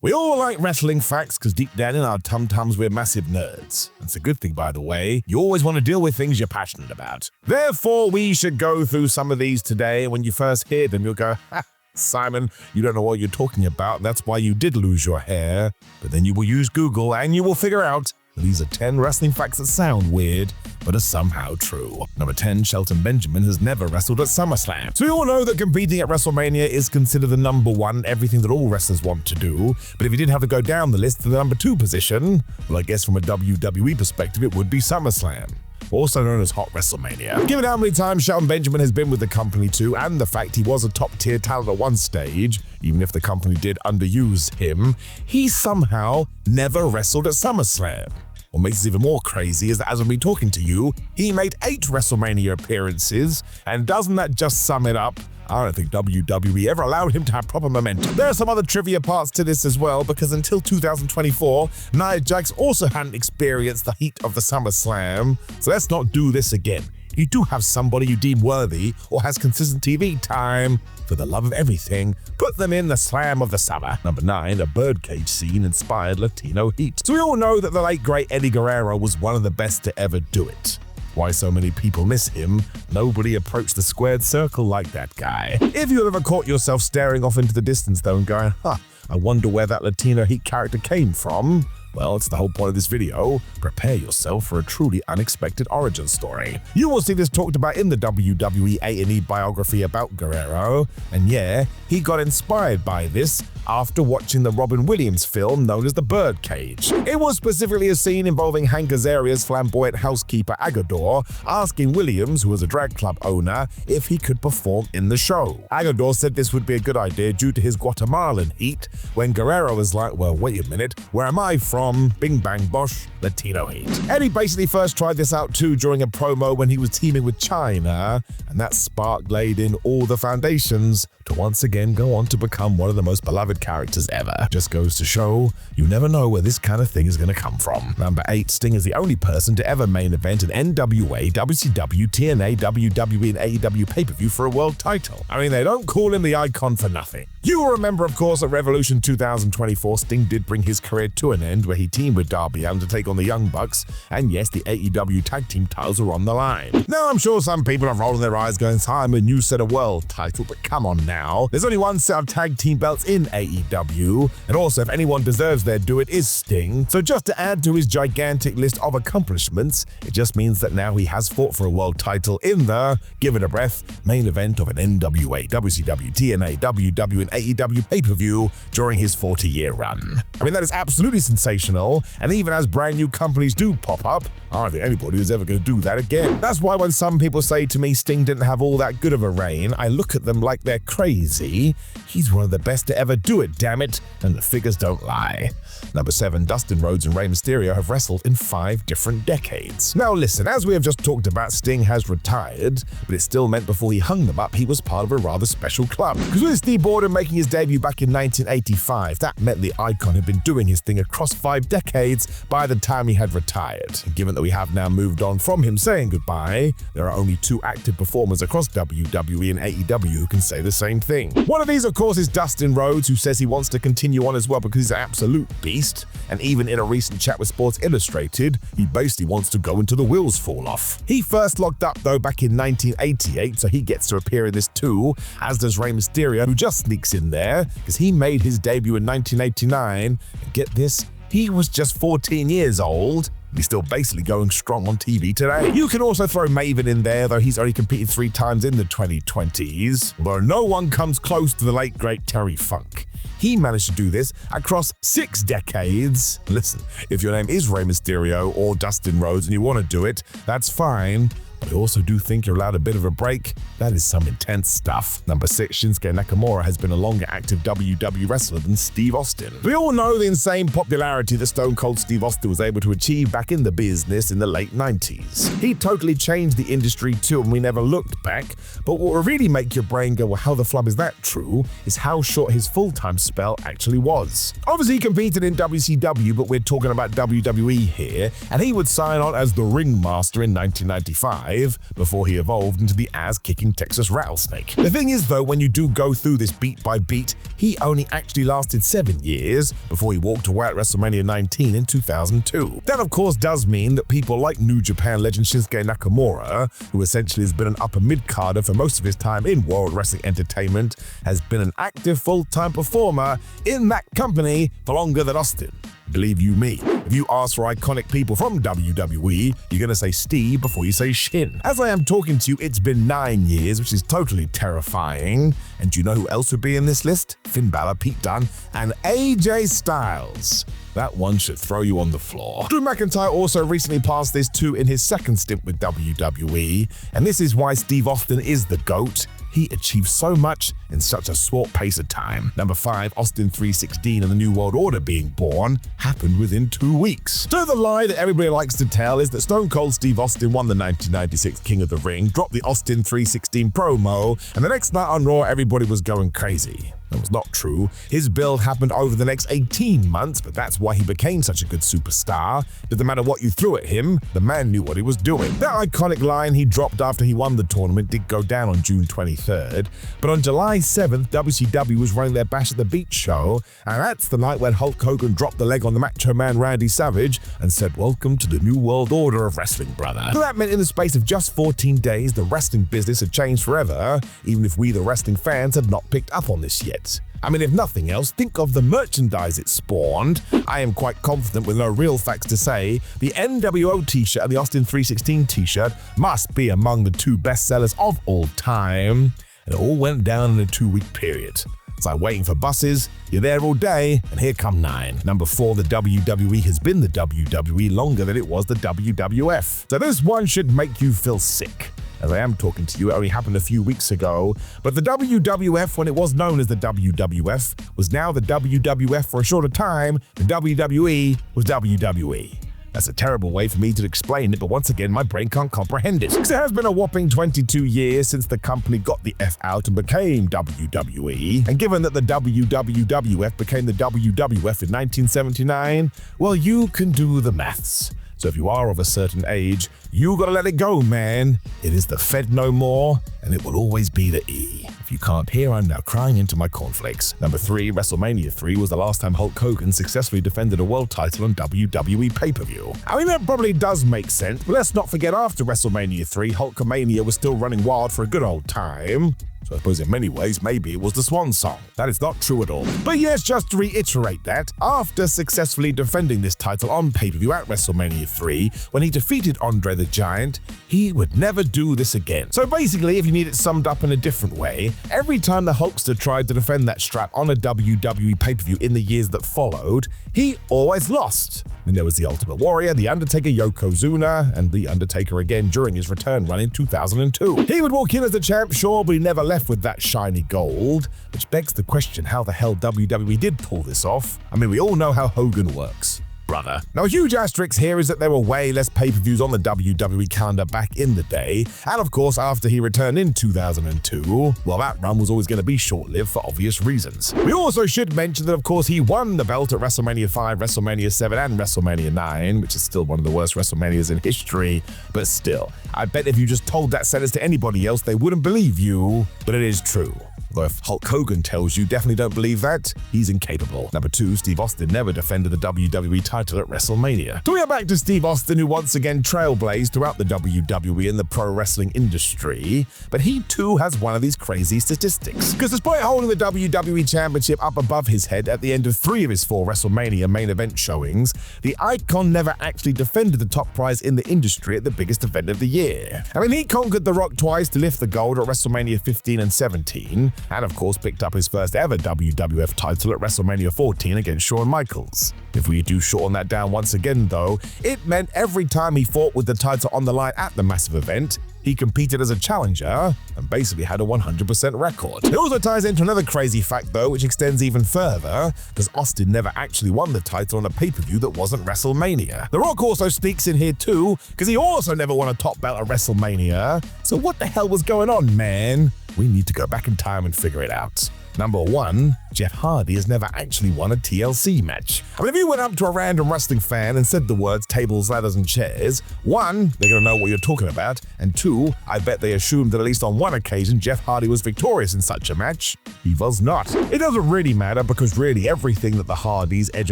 We all like wrestling facts because deep down in our tum-tums we're massive nerds. That's a good thing, by the way. You always want to deal with things you're passionate about. Therefore, we should go through some of these today. When you first hear them, you'll go, ha, Simon, you don't know what you're talking about. That's why you did lose your hair. But then you will use Google and you will figure out that these are 10 wrestling facts that sound weird, but are somehow true. Number 10, Shelton Benjamin has never wrestled at SummerSlam. So we all know that competing at WrestleMania is considered the number one, everything that all wrestlers want to do. But if you did have to go down the list to the number 2 position, well, I guess from a WWE perspective, it would be SummerSlam, also known as Hot WrestleMania. Given how many times Shelton Benjamin has been with the company too, and the fact he was a top-tier talent at one stage, even if the company did underuse him, he somehow never wrestled at SummerSlam. What makes this even more crazy is that as I've been talking to you, he made 8 WrestleMania appearances, and doesn't that just sum it up? I don't think WWE ever allowed him to have proper momentum. There are some other trivia parts to this as well, because until 2024, Nia Jax also hadn't experienced the heat of the SummerSlam, so let's not do this again. You do have somebody you deem worthy or has consistent TV time, for the love of everything, put them in the slam of the summer. Number 9, a birdcage scene inspired Latino heat. So we all know that the late great Eddie Guerrero was one of the best to ever do it. Why so many people miss him? Nobody approached the squared circle like that guy. If you ever caught yourself staring off into the distance though and going, I wonder where that Latino heat character came from, well, it's the whole point of this video. Prepare yourself for a truly unexpected origin story. You will see this talked about in the WWE A&E biography about Guerrero, and yeah, he got inspired by this after watching the Robin Williams film known as The Birdcage. It was specifically a scene involving Hank Azaria's flamboyant housekeeper Agador asking Williams, who was a drag club owner, if he could perform in the show. Agador said this would be a good idea due to his Guatemalan heat, when Guerrero was like, well, wait a minute, where am I from? Bing bang bosh, Latino heat. Eddie basically first tried this out too during a promo when he was teaming with China, and that spark laid in all the foundations to once again go on to become one of the most beloved characters ever. Just goes to show, you never know where this kind of thing is going to come from. Number 8, Sting is the only person to ever main event an NWA, WCW, TNA, WWE, and AEW pay-per-view for a world title. I mean, they don't call him the icon for nothing. You will remember, of course, at Revolution 2024, Sting did bring his career to an end where he teamed with Darby Allin to take on the Young Bucks, and yes, the AEW tag team titles were on the line. Now, I'm sure some people are rolling their eyes going, Simon, you said a world title, but come on now. There's only one set of tag team belts in AEW, and also if anyone deserves their due, it is Sting. So just to add to his gigantic list of accomplishments, it just means that now he has fought for a world title in the, give it a breath, main event of an NWA, WCW, TNA, WW, and AEW pay-per-view during his 40-year run. I mean, that is absolutely sensational, and even as brand new companies do pop up, I don't think anybody is ever going to do that again. That's why when some people say to me Sting didn't have all that good of a reign, I look at them like they're crazy. He's one of the best to ever do it, damn it, and the figures don't lie. Number 7, Dustin Rhodes and Rey Mysterio have wrestled in 5 different decades. Now listen, as we have just talked about, Sting has retired, but it still meant before he hung them up, he was part of a rather special club. Because with Steve Borden making his debut back in 1985, that meant the icon had been doing his thing across 5 decades by the time he had retired. And given that we have now moved on from him saying goodbye, there are only 2 active performers across WWE and AEW who can say the same thing. One of these, of course, is Dustin Rhodes, who says he wants to continue on as well because he's an absolute beast, and even in a recent chat with Sports Illustrated, he basically wants to go until the wheels fall off. He first locked up though back in 1988, so he gets to appear in this too, as does Rey Mysterio, who just sneaks in there because he made his debut in 1989, and get this, he was just 14 years old. He's still basically going strong on TV today. You can also throw Maven in there, though he's already competed 3 times in the 2020s, although no one comes close to the late great Terry Funk. He managed to do this across 6 decades. Listen, if your name is Rey Mysterio or Dustin Rhodes and you want to do it, that's fine. But I also do think you're allowed a bit of a break. That is some intense stuff. Number 6, Shinsuke Nakamura has been a longer active WWE wrestler than Steve Austin. We all know the insane popularity that Stone Cold Steve Austin was able to achieve back in the business in the late 90s. He totally changed the industry too, and we never looked back. But what will really make your brain go, well, how the flub is that true, is how short his full-time spell actually was. Obviously, he competed in WCW, but we're talking about WWE here, and he would sign on as the Ringmaster in 1995. alive before he evolved into the ass-kicking Texas Rattlesnake. The thing is though, when you do go through this beat by beat, he only actually lasted 7 years before he walked away at WrestleMania 19 in 2002. That of course does mean that people like New Japan legend Shinsuke Nakamura, who essentially has been an upper mid-carder for most of his time in World Wrestling Entertainment, has been an active full-time performer in that company for longer than Austin. Believe you me, if you ask for iconic people from WWE, you're gonna say Steve before you say Shin. As I am talking to you, it's been 9 years, which is totally terrifying. And do you know who else would be in this list? Finn Balor, Pete Dunne, and AJ Styles. That one should throw you on the floor. Drew McIntyre also recently passed this too in his second stint with WWE, and this is why Steve Austin is the GOAT. He achieved so much in such a short pace of time. Number 5, Austin 316 and the New World Order being born happened within 2 weeks. So the lie that everybody likes to tell is that Stone Cold Steve Austin won the 1996 King of the Ring, dropped the Austin 316 promo, and the next night on Raw everybody was going crazy. That was not true. His build happened over the next 18 months, but that's why he became such a good superstar. Didn't matter what you threw at him, the man knew what he was doing. That iconic line he dropped after he won the tournament did go down on June 23rd, but on July 7th, WCW was running their Bash at the Beach show, and that's the night when Hulk Hogan dropped the leg on the Macho Man Randy Savage and said, "Welcome to the New World Order of Wrestling, brother." So that meant in the space of just 14 days, the wrestling business had changed forever, even if we the wrestling fans had not picked up on this yet. I mean, if nothing else, think of the merchandise it spawned. I am quite confident, with no real facts to say, the NWO t-shirt and the Austin 316 t-shirt must be among the 2 best sellers of all time. And it all went down in a 2-week period. It's like waiting for buses, you're there all day, and here come 9. Number 4, the WWE has been the WWE longer than it was the WWF. So this one should make you feel sick. As I am talking to you, it only happened a few weeks ago, but the WWF, when it was known as the WWF, was now the WWF for a shorter time. The WWE was WWE. That's a terrible way for me to explain it, but once again, my brain can't comprehend it. Because it has been a whopping 22 years since the company got the F out and became WWE. And given that the WWF became the WWF in 1979, well, you can do the maths. So if you are of a certain age, you gotta let it go, man. It is the Fed no more, and it will always be the E. If you can't hear, I'm now crying into my cornflakes. Number 3, WrestleMania 3 was the last time Hulk Hogan successfully defended a world title on WWE pay-per-view. I mean, that probably does make sense, but let's not forget after WrestleMania 3, Hulkamania was still running wild for a good old time. So I suppose in many ways, maybe it was the swan song. That is not true at all. But yes, just to reiterate that, after successfully defending this title on pay-per-view at WrestleMania 3, when he defeated Andre the Giant, he would never do this again. So basically, if you need it summed up in a different way, every time the Hulkster tried to defend that strap on a WWE pay-per-view in the years that followed, he always lost. Then there was the Ultimate Warrior, The Undertaker, Yokozuna, and The Undertaker again during his return run in 2002. He would walk in as the champ, sure, but he never left with that shiny gold, which begs the question how the hell WWE did pull this off. I mean, we all know how Hogan works. Brother. Now, a huge asterisk here is that there were way less pay-per-views on the WWE calendar back in the day, and of course, after he returned in 2002, well, that run was always going to be short-lived for obvious reasons. We also should mention that, of course, he won the belt at WrestleMania 5, WrestleMania 7, and WrestleMania 9, which is still one of the worst WrestleManias in history, but still, I bet if you just told that sentence to anybody else, they wouldn't believe you, but it is true. Though if Hulk Hogan tells you definitely don't believe that, he's incapable. Number 2, Steve Austin never defended the WWE title at WrestleMania. So we are back to Steve Austin, who once again trailblazed throughout the WWE and the pro wrestling industry, but he too has one of these crazy statistics. Because despite holding the WWE Championship up above his head at the end of 3 of his 4 WrestleMania main event showings, the icon never actually defended the top prize in the industry at the biggest event of the year. I mean, he conquered The Rock twice to lift the gold at WrestleMania 15 and 17, and of course picked up his first ever WWF title at WrestleMania 14 against Shawn Michaels. If we do shorten that down once again though, it meant every time he fought with the title on the line at the massive event, he competed as a challenger and basically had a 100% record. It also ties into another crazy fact though, which extends even further, because Austin never actually won the title on a pay-per-view that wasn't WrestleMania. The Rock also sneaks in here too, because he also never won a top belt at WrestleMania. So what the hell was going on, man? We need to go back in time and figure it out. Number 1, Jeff Hardy has never actually won a TLC match. I mean, if you went up to a random wrestling fan and said the words tables, ladders, and chairs, 1, they're gonna know what you're talking about, and 2, I bet they assumed that at least on one occasion Jeff Hardy was victorious in such a match. He was not. It doesn't really matter because really everything that the Hardys, Edge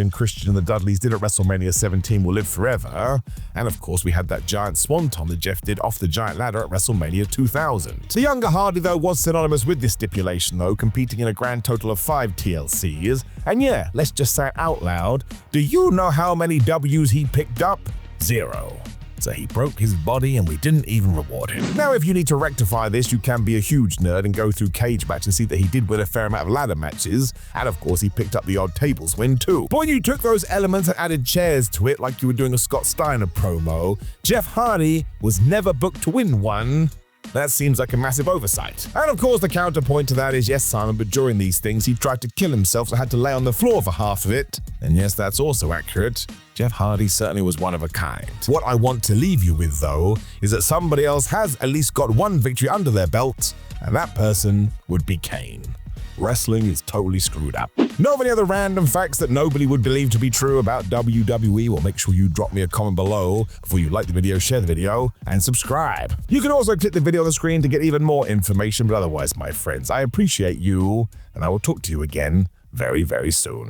and Christian and the Dudleys did at WrestleMania 17 will live forever. And of course we had that giant swanton that Jeff did off the giant ladder at WrestleMania 2000. The younger Hardy though was synonymous with this stipulation though, competing in a grand total of 5 TLCs. And yeah, let's just say it out loud, do you know how many W's he picked up? 0. So he broke his body and we didn't even reward him. Now if you need to rectify this, you can be a huge nerd and go through Cage Match and see that he did win a fair amount of ladder matches, and of course he picked up the odd tables win too. But when you took those elements and added chairs to it like you were doing a Scott Steiner promo, Jeff Hardy was never booked to win one. That seems like a massive oversight. And of course the counterpoint to that is, yes Simon, but during these things he tried to kill himself so had to lay on the floor for half of it. And yes, that's also accurate. Jeff Hardy certainly was one of a kind. What I want to leave you with though, is that somebody else has at least got one victory under their belt, and that person would be Kane. Wrestling is totally screwed up. Know of any other random facts that nobody would believe to be true about WWE? Well, make sure you drop me a comment below. Before you like the video, share the video, and subscribe. You can also click the video on the screen to get even more information, but otherwise, my friends, I appreciate you, and I will talk to you again very, very soon.